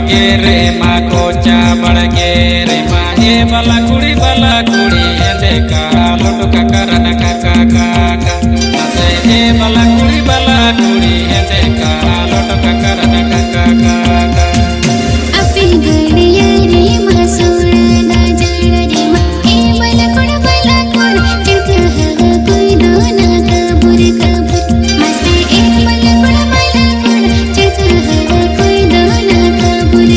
बड़गे रे माँ कोचा बड़गे रे माँ ए बला कुड़ी देखा लोटो का करन काका काका नसे ए बला कुड़ी देखा लोटो का करन काका काका अपे गड़िया रे माँ सोना ना जाना रे माँ ए बला कुड़ चिड़का कोई दो ना कबूर मसे ए बला कुड़ चिड़का कोई दो ना कबूर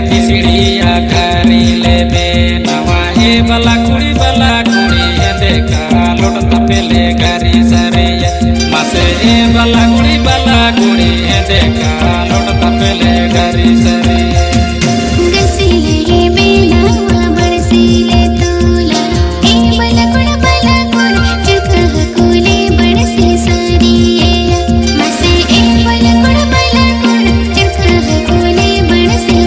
पिसड़िया करी ले बे नवा ए बला कुड़ी देखा लोटता पेले गरी सरिया मसे ए बला कुड़ी देखा लोटता पेले गरी सरिया गसीले बेना बरसीले तोला ए बला कुड़ चिड़का कोले बरसे सरिया मसे ए बला कुड़ चिड़का कोले बरसे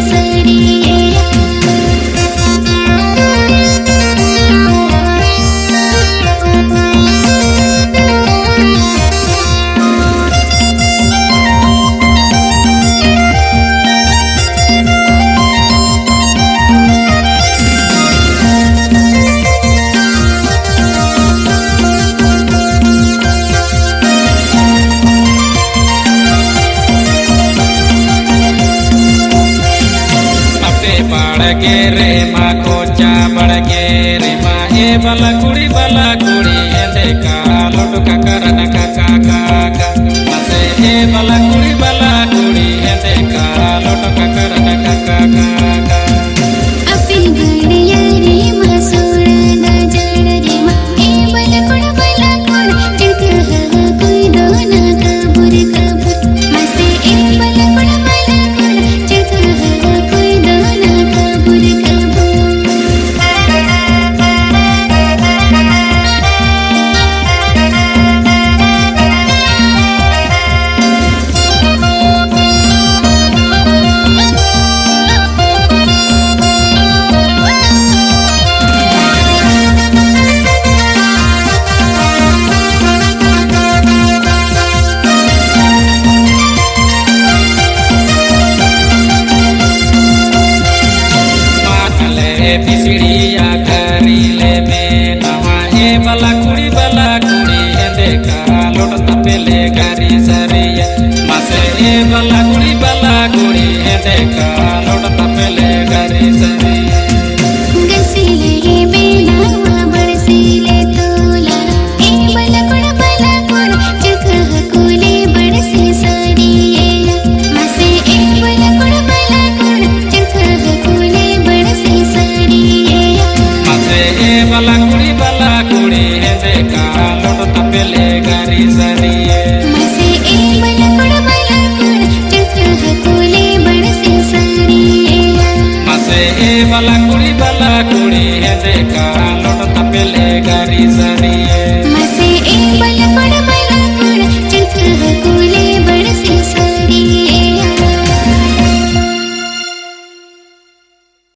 बड़गे रे माँ कोचा बड़गे रे माँ ए बला कुड़ी देखा लोटो का करन काका काका मसे ए बला कुड़ी देखा लोटो का करन काका काका अपे गड़िया रे माँ सोना ना जाना रे माँ ए बला कुड़ चिड़का कोई दो ना कबूर मसे ए बला कुड़ चिड़का कोई दो ना कबूर पिसड़िया करी ले बे नवा ए बला कुड़ी देखा लोटता पेले गरी सरिया मसे ए बला कुड़ी देखा लोटता पेले गरी सरिया गसीले बेना बरसीले तोला ए बला कुड़ चिड़का कोले बरसे सरिया मसे ए बला कुड़ चिड़का कोले बरसे मसे ए बला कुड़ी देखा लोटता पेले गरी सरिया मसे ए बला कुड़ चिड़का कोले बरसे सरिया मसे ए बला कुड़ी देखा